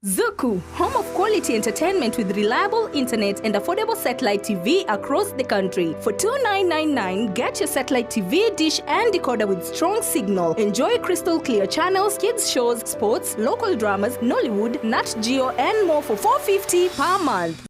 Zuku, home of quality entertainment with reliable internet and affordable satellite TV across the country. For $29.99, get your satellite TV dish and decoder with strong signal. Enjoy crystal clear channels, kids shows, sports, local dramas, Nollywood, Nat Geo, and more for $4.50 per month.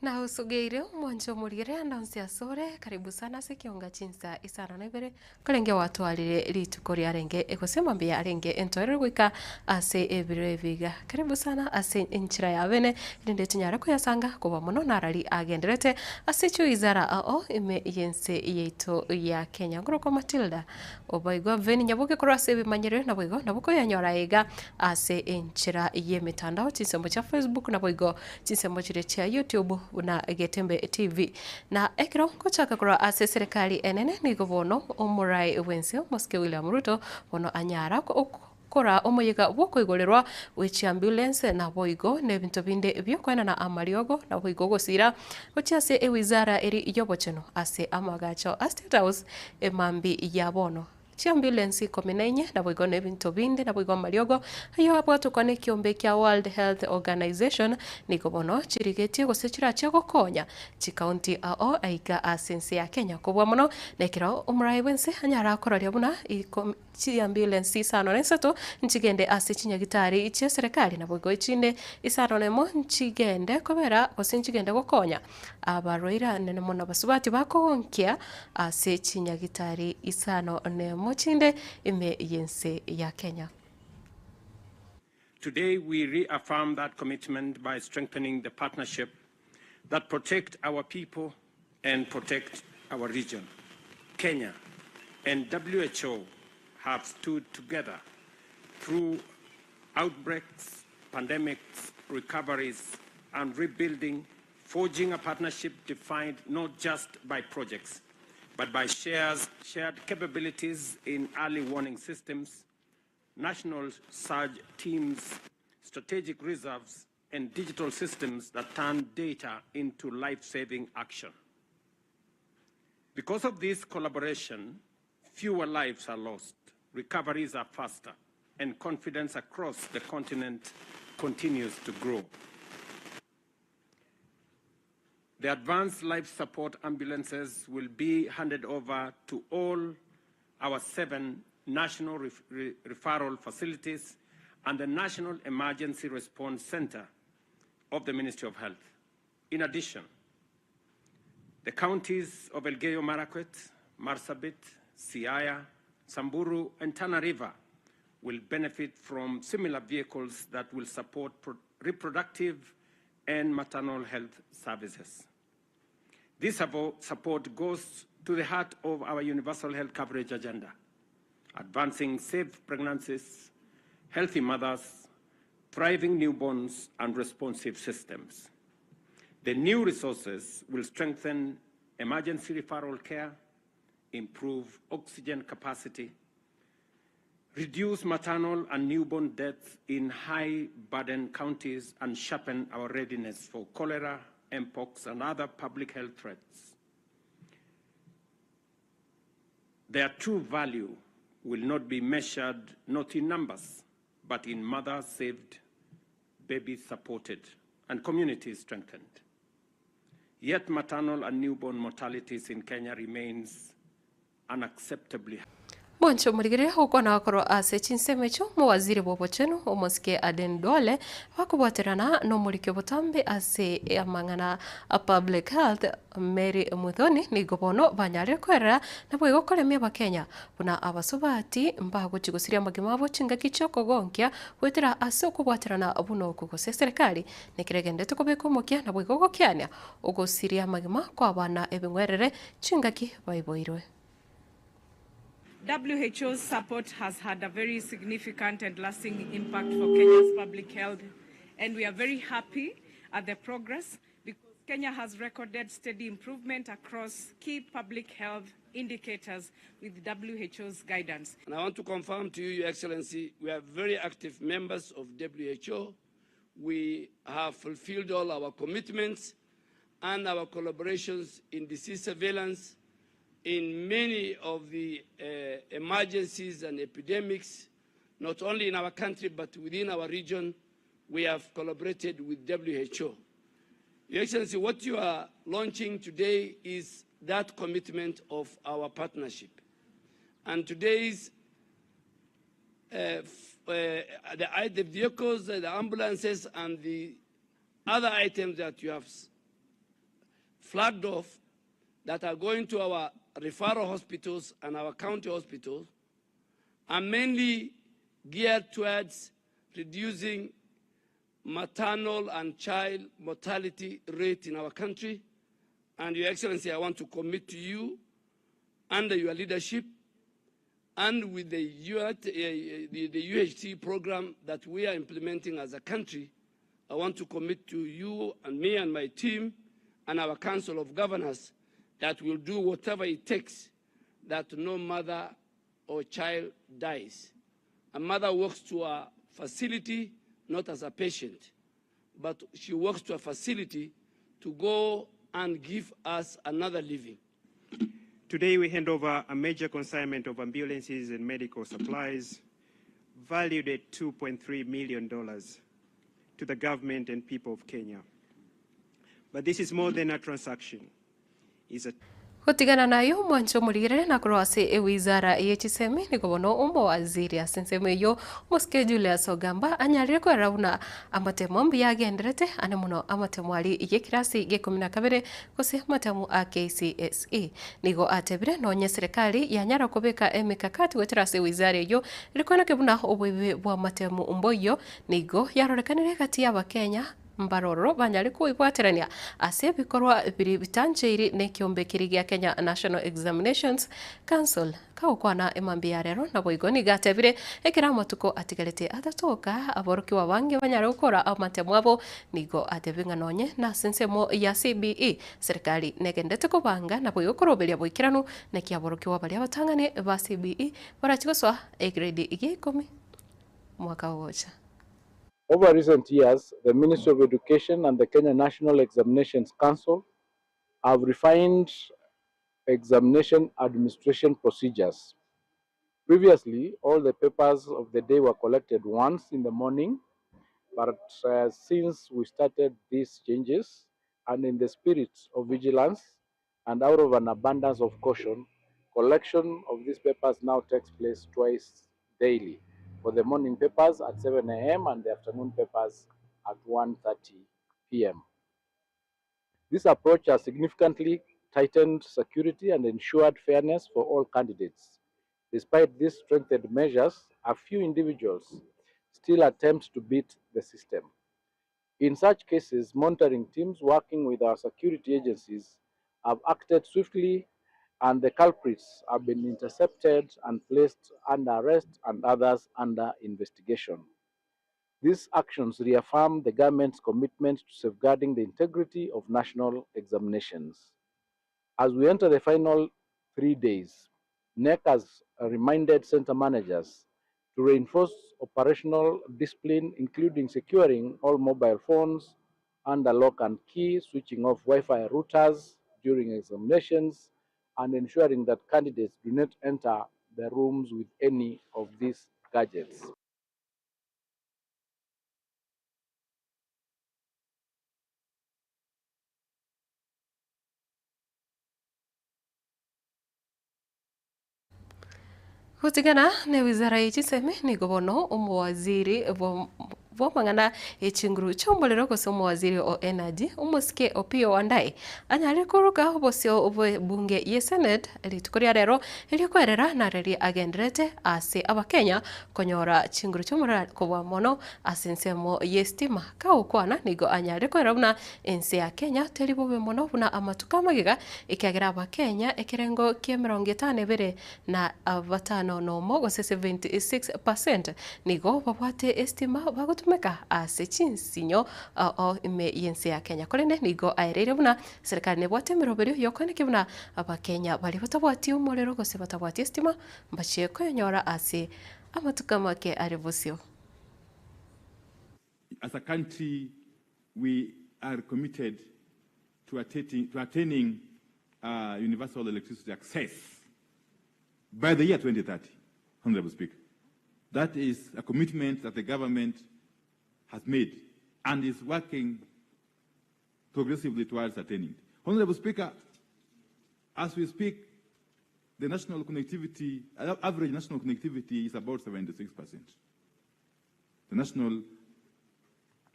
Na usugeire mwanjo murire announce asore karibu sana Ekeonga Chinsa isara na ibere karenge watu alire rituko ria renge ekosema mbia arenge entorere gwika ase ebire viga karibu sana ase enchira ya bene rinde tinyara ko yasanga kuba muno narari agenderete ase chu izara ao ime yense yeito ya Kenya ngoroko Matildah Obaigwa veni nyabuke korase bimanyire na boigo nabuko yanyora ega ase enchira ye mitandao chinsembo cha Facebook na boigo chinsembo chire cha YouTube na Getembe TV na ekiro kuchaka kura ase serikali enene ni gobono omurai wense Moske William Ruto bono anyara kora omuyiga wokoigorerwa which ambulance na boigo ne bintu binde byokwena na amariogo na boigo gosira gochiase ewizara eri yobocheno ase amagacho State House emambi ya bono ambulance Ikomi na boigo ne bintu binde na boigo mariogo ayo abwatu kone kiombe kya World Health Organization niko bono chirigetie gosechira cha gokonya chi county ao aiga asense ya Kenya kubwa muno nekira umurai wense anyara akoraria buna chi ambulance isano nesato nchigende ase chinyagitari ichi serikali na boigo ichinde isano nemo nchigende kobera gosinchigende gokonya abaroira nene muno basubati bakonkia ase chinyagitari isano nemo chinde ime yense ya Kenya. Today, we reaffirm that commitment by strengthening the partnership that protect our people and protect our region. Kenya and WHO have stood together through outbreaks, pandemics, recoveries, and rebuilding, forging a partnership defined not just by projects, but by shared capabilities in early warning systems, national surge teams, strategic reserves, and digital systems that turn data into life-saving action. Because of this collaboration, fewer lives are lost, recoveries are faster, and confidence across the continent continues to grow. The advanced life support ambulances will be handed over to all our 7 national referral facilities and the National Emergency Response Center of the Ministry of Health. In addition, the counties of Elgeyo Marakwet, Marsabit, Siaya, Samburu, and Tana River will benefit from similar vehicles that will support reproductive and maternal health services. This support goes to the heart of our universal health coverage agenda, advancing safe pregnancies, healthy mothers, thriving newborns, and responsive systems. The new resources will strengthen emergency referral care, improve oxygen capacity, reduce maternal and newborn deaths in high-burden counties, and sharpen our readiness for cholera, mpox, and other public health threats. Their true value will not be measured not in numbers, but in mothers saved, babies supported, and communities strengthened. Yet maternal and newborn mortalities in Kenya remains unacceptably. Boncho murigire huko na wakoro ase Chinsa mecho mu waziri bobocheno omosike Aden Duale wakubwaterana no murikyo botambe ase amangana a public health Mary Muthoni ni gobono banyare kwera na bwe gokoremia bakenya buna abasobati mbago chigusiria magima abo chingaki choko gonkia wetera ase okubwaterana buno kugose serikali nekiregende tukobeko mokia na bwe gogokiania ogosiria magima kwa bana ebingwerere chingaki baiboirwe. WHO's support has had a very significant and lasting impact for Kenya's public health, and we are very happy at the progress because Kenya has recorded steady improvement across key public health indicators with WHO's guidance. And I want to confirm to you, Your Excellency, we are very active members of WHO. We have fulfilled all our commitments and our collaborations in disease surveillance, in many of the emergencies and epidemics, not only in our country but within our region. We have collaborated with WHO. Your Excellency, what you are launching today is that commitment of our partnership. And today's the vehicles, the ambulances, and the other items that you have flagged off that are going to our referral hospitals and our county hospitals are mainly geared towards reducing maternal and child mortality rate in our country. And Your Excellency, I want to commit to you, under your leadership and with the UHC program that we are implementing as a country, I want to commit to you and me and my team and our Council of Governors that will do whatever it takes that no mother or child dies. A mother walks to a facility not as a patient, but she walks to a facility to go and give us another living. Today we hand over a major consignment of ambulances and medical supplies valued at $2.3 million to the government and people of Kenya. But this is more than a transaction. It's a Kutigana nayo mwancho murigire na kurwase wizara yechisemi ni gobono umbo waziri asenseme yo moske Julius Ogamba anyarire kwa rauna amatemo mbia genderete anemuno amatemo ali yekirasi Ge12 kose matemu a KCSE nigo atebire nonye serikali yanyara kubeka emikakati wetirase wizara yo ilikona kebuna obwebe bwa matemu umboyo nigo yarorekanire kati ya Kenya mbaroro banyari kuibwaterania ase bikorwa biri bitanjiri ne kiombe kirigia Kenya National Examinations Council kaukwana emambia rero na boigoni gatebire ekira matuko atigarete atatoka aboroki wa wange banyari gukora amatemu abo nigo atebinga nonye na sensemo ya CBE serikali negendete kubanga na boyokoroberia boikiranu ne kiaboroki wa bali abatangane ba CBE barachigoswa grade Ikomi mwaka wocha. Over recent years, the Ministry of Education and the Kenya National Examinations Council have refined examination administration procedures. Previously, all the papers of the day were collected once in the morning, but since we started these changes, and in the spirit of vigilance and out of an abundance of caution, collection of these papers now takes place twice daily. For the morning papers at 7 a.m. and the afternoon papers at 1:30 p.m. This approach has significantly tightened security and ensured fairness for all candidates. Despite these strengthened measures, a few individuals still attempt to beat the system. In such cases, monitoring teams working with our security agencies have acted swiftly, and the culprits have been intercepted and placed under arrest and others under investigation. These actions reaffirm the government's commitment to safeguarding the integrity of national examinations. As we enter the final 3 days, NEC has reminded center managers to reinforce operational discipline, including securing all mobile phones under lock and key, switching off Wi-Fi routers during examinations, and ensuring that candidates do not enter the rooms with any of these gadgets. Kutigana ne wizara y'ekiseme nigobono omwaziri bwomang'ana echinguru chombolero gose omwaziri o energy omusike Opiyo Wandayi anyare kuruga obosio bunge ye senate litukuria rero erikwerera nareri agenderete ase abakenya konyora chinguru chomora kobwa mono ase ensemo yestima kaukwana nigo anyare kwera buna ense ya Kenya teri bobe mono buna amatuka magiga ikiagira abakenya ekerengo kie 52 na abatano nomo gose 76% nigo babwate estima bagutumeka ase chinsinyo o ime yense ya Kenya korene nigo aerere buna serikali nebwate miroberio yokoneke buna abakenya bali batabwati umorero gose batabwati estima mbachie konyora ase amatuka make aribusio. As a country, we are committed to attaining universal electricity access by the year 2030, Honorable Speaker. That is a commitment that the government has made and is working progressively towards attaining. Honorable Speaker, as we speak, the national connectivity, average national connectivity is about 76%. The national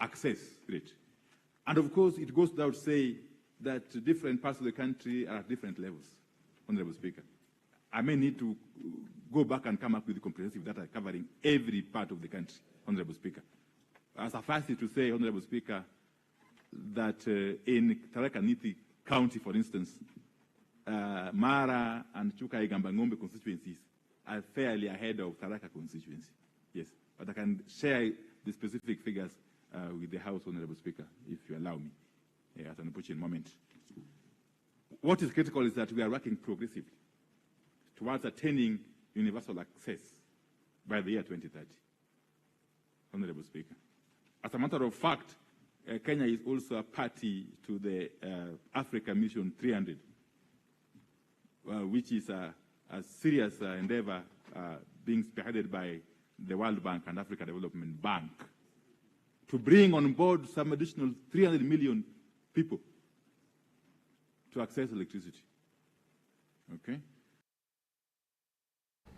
access rate. And of course, it goes without saying that different parts of the country are at different levels, Honorable Speaker. I may need to go back and come up with comprehensive data covering every part of the country, Honorable Speaker. Suffice it to say, Honorable Speaker, that in Tharaka Nithi County, for instance, Mara and Chuka-Igamba-Ngombe constituencies are fairly ahead of Tharaka constituency. Yes, but I can share the specific figures with the House, Honorable Speaker, if you allow me, at an opportune moment. What is critical is that we are working progressively towards attaining universal access by the year 2030, Honorable Speaker. As a matter of fact, Kenya is also a party to the Africa Mission 300, which is a serious endeavor being spearheaded by the World Bank and Africa Development Bank to bring on board some additional 300 million people to access electricity. Okay?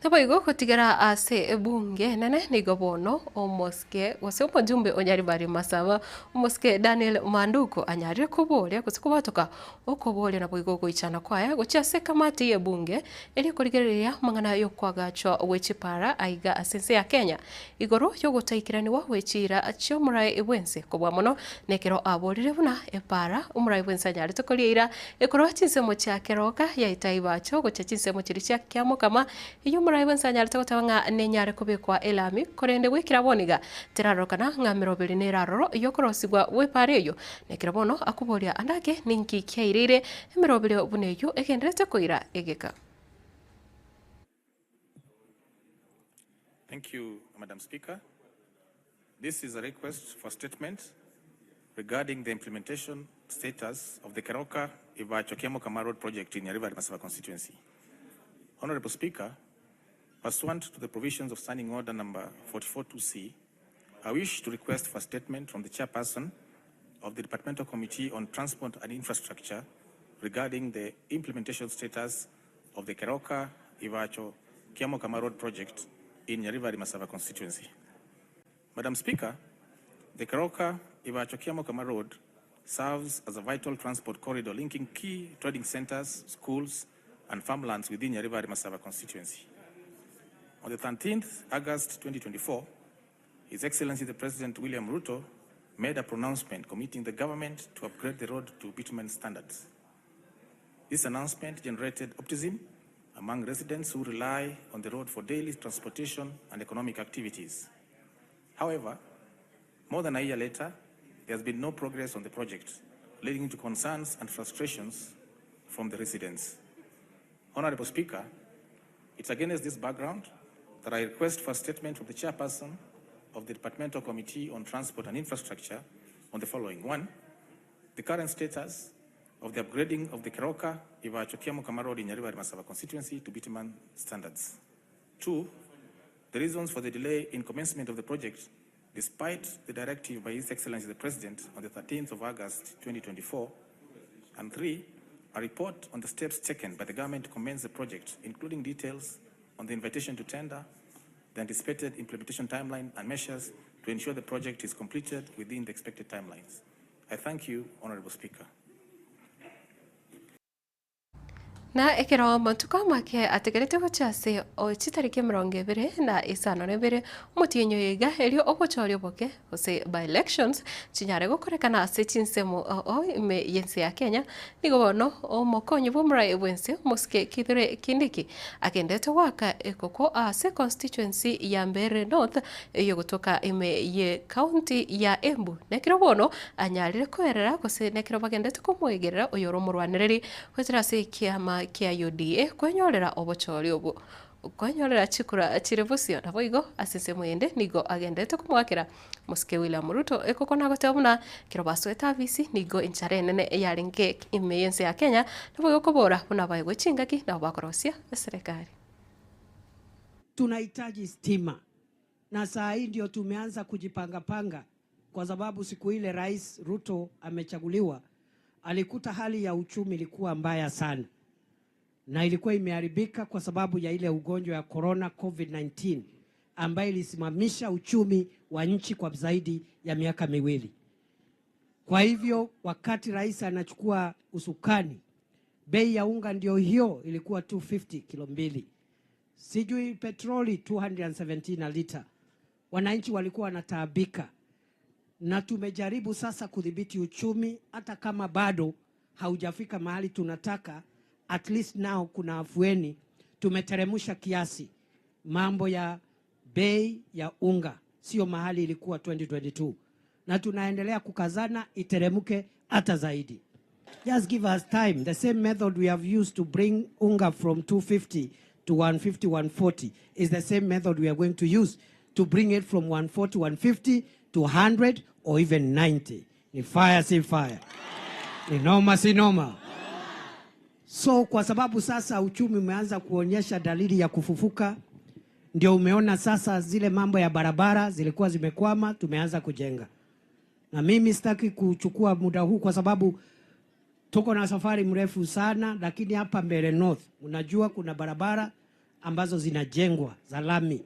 Obaigwa kutigera ase bunge nene nigobono omoske wase omujumbe onyari bari masaba omoske Daniel Manduko anyari kubolia kusikubatoka okobolia na boigo goichana kwaya gochase kamati ye bunge eri kurigereria mangana yo kwagachwa wechipara aiga asense ya Kenya igoro yo gotaikiraniwa wechira achio murai ebwense kobwa mono nekero aborire buna epara umurai bwense anyari tokolira ekoro chinsemo cha keroka ya itaibacho gocha chinsemo chiri cha kyamo kama iyo murai bwense anyari tokotanga nenyare kubikwa elami korende gwikira boniga terarokana ng'amirobiri neraroro yokorosigwa wepareyo nekira bono akubolia andake ninki kyairire emirobiri buneyo egenderete koira egeka. Thank you, Madam Speaker. This is a request for statement regarding the implementation status of the Keroka Ivacho-Kiamo-Kama Road project in Nyamira constituency. Honorable Speaker, pursuant to the provisions of Standing Order number 44-2C, I wish to request for statement from the chairperson of the Departmental Committee on Transport and Infrastructure regarding the implementation status of the Keroka Ivacho-Kiamo-Kama Road project in Nyamira constituency. Madam Speaker, the Keroka Ivacho-Kiamo-Kama Road serves as a vital transport corridor linking key trading centers, schools, and farmlands within Nyamira constituency. On the 13th August 2024, His Excellency the President William Ruto made a pronouncement committing the government to upgrade the road to bitumen standards. This announcement generated optimism among residents who rely on the road for daily transportation and economic activities. However, more than a year later, there has been no progress on the project, leading to concerns and frustrations from the residents. Honorable Speaker, it's against this background that I request for a statement from the chairperson of the Departmental Committee on Transport and Infrastructure on the following. 1, the current status of the upgrading of the Keroka Ivacho-Kiamo-Kama Road in Nyamira constituency to bitumen standards. 2, the reasons for the delay in commencement of the project despite the directive by His Excellency the President on the 13th of August 2024. And 3, a report on the steps taken by the government to commence the project, including details on the invitation to tender, the anticipated implementation timeline and measures to ensure the project is completed within the expected timelines. I thank you, Honorable Speaker. Na ekero mantuka make ategerete gochase o chitariki 20 na isano nebere omotienyo yiga elio obochorio boke ose by elections chinyare gokorekana ase chinsemo o ime yense ya Kenya nigo bono omokonyo bomrai bwense moske kidure kindiki agendete waka ekoko ase constituency ya Mbeere North eyo gotoka ime ye county ya Embu nekiro bono anyarire koerera gose nekiro bagendete komoigerera oyoro murwanireri kwetera ase kiama kia UDA kwenyorera obochori obo kwenyorera chikura chirebusio na boigo asese mwende nigo agendete kumwakira muske William Ruto ekokona gotabuna kirobasweta visi nigo incharene yaringe imeyense ya Kenya na boigo kobora buna baigwe chingaki na bakorosia serikali. Tunahitaji stima na saa hii ndio tumeanza kujipanga kwa sababu siku ile Rais Ruto amechaguliwa alikuta hali ya uchumi ilikuwa mbaya sana na ilikuwa imeharibika kwa sababu ya ile ugonjwa ya corona COVID-19 ambayo ilisimamisha uchumi wa nchi kwa zaidi ya miaka 2. Kwa hivyo wakati rais anachukua usukani, bei ya unga ndio hiyo ilikuwa 250 kilo mbili. Sijui petroli 217 lita. Wananchi walikuwa wanataabika. Na tumejaribu sasa kudhibiti uchumi hata kama bado haujafika mahali tunataka. At least now kuna afueni, tumeteremusha kiasi. Mambo ya bei ya unga sio mahali ilikuwa 2022 na tunaendelea kukazana iteremuke hata zaidi. Just give us time. The same method we have used to bring unga from 250 to 150, 140 is the same method we are going to use to bring it from 140, 150 to 100 or even 90. Ni fire si fire. Ni noma si noma. So kwa sababu sasa uchumi umeanza kuonyesha dalili ya kufufuka, ndio umeona sasa zile mambo ya barabara zilikuwa zimekwama, tumeanza kujenga. Na mimi sitaki kuchukua muda huu kwa sababu tuko na safari mrefu sana, lakini hapa Mbeere North unajua kuna barabara ambazo zinajengwa za lami.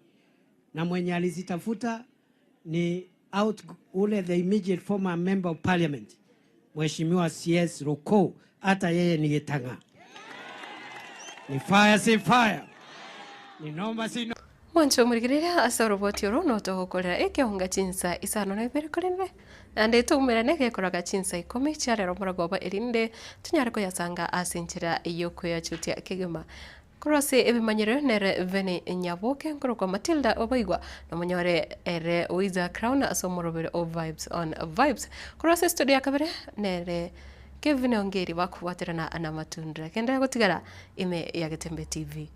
Na mwenye alizitafuta ni the immediate former member of parliament, Mheshimiwa CS Roko, hata yeye ni Getanga. Ni fire si fire. Ni noma si noma. Mwancho murigiria asa roboti orono to hokorera Ekeonga Chinsa isano na ibere korene ande tumira nege koraga Chinsa Ikomi chare romuragoba erinde tunyare ko yasanga asenchira yoko ya chutia kegema korose ebimanyero nere vene nyaboke koroko Matildah Obaigwa no munyore ere Wiza Crown asomorobere of vibes on vibes korose studio yakabere nere Kevin Ongeri bakubaterana ana matundra kenda gotigara ime ya Getembe TV.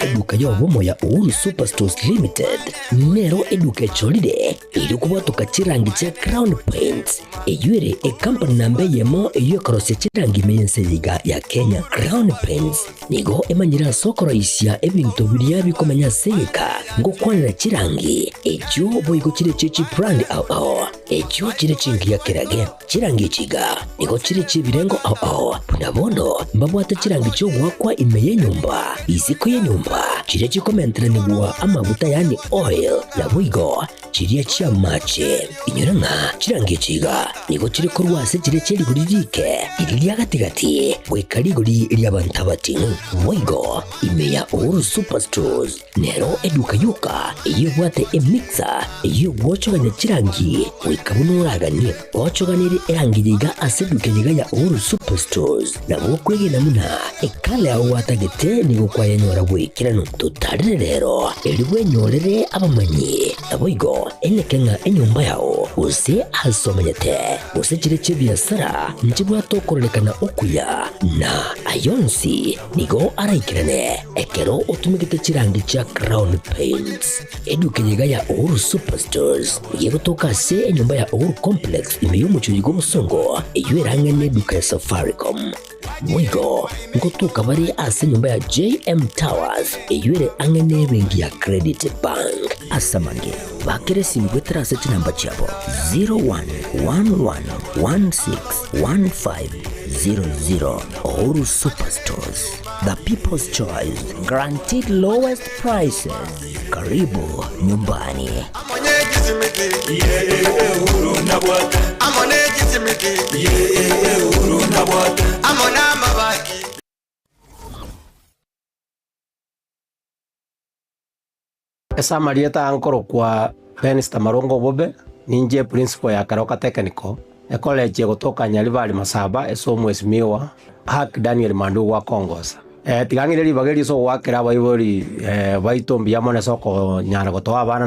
Eduka yobomo ya Uhuru Superstores Limited nero eduka cholide iri kubatoka chirangi cha Crown Paints eyure company nambe yemo iyo karose chirangi meyense yiga ya Kenya. Crown Paints nigo emanyira sokoro isya ebintu biriya bikomanya seka ngo kwanira chirangi ejo boyigo chire chichi brand ao ejo chire chingi ya kirage chirangi chiga nigo chire chibirengo ao punabono mbabwata chirangi cyo gwakwa imeye nyumba iziko ye nyumba chire chikomentre nibwa amavuta yani oil na bwigo chiriya chia mache inyoranga chirangi chiga nigo chire korwase chire cheri guririke iriya gatigati wekari guri iriya bantabati bwigo imeya Uhuru Superstores nero eduka yuka iyo bwate emixer iyo gwochoganya chirangi wekabunuragani gwochoganire erangiyiga aseduke yiga ya Uhuru Superstores na bokwege namuna ekale aho watagete nigo kwayanyora bwikirano tutarire rero eriwe nyorere abamanyi na bwigo enekenga enyumba yao use asomanyete use chireche biasara nchibwa tokorelekana okuya na ayonsi nigo araikirane ekero otumikite chirangi cha Crown Paints edukenyega ya Uhuru Superstores yegotoka se enyumba ya Uhuru Complex imeyumuchuyigo musongo eyuerangene duka ya Safaricom mwigo ngotuka bari ase nyumba ya JM Towers eyuere angene bengi ya Credit Bank asamange bakere simbwetera seti namba chabo 0111161500 Uhuru Superstores, the people's choice, guaranteed lowest prices. Karibu nyumbani. Esa Marieta ankoro kwa Benista Marongo Bobe ninje principal ya Karoka Technical college gotoka Nyaribari Masaba esomwesimiwa Hak Daniel Mandu wa Kongosa tigangire libageri so wakera baibori baitombi yamone soko nyara gotoa bana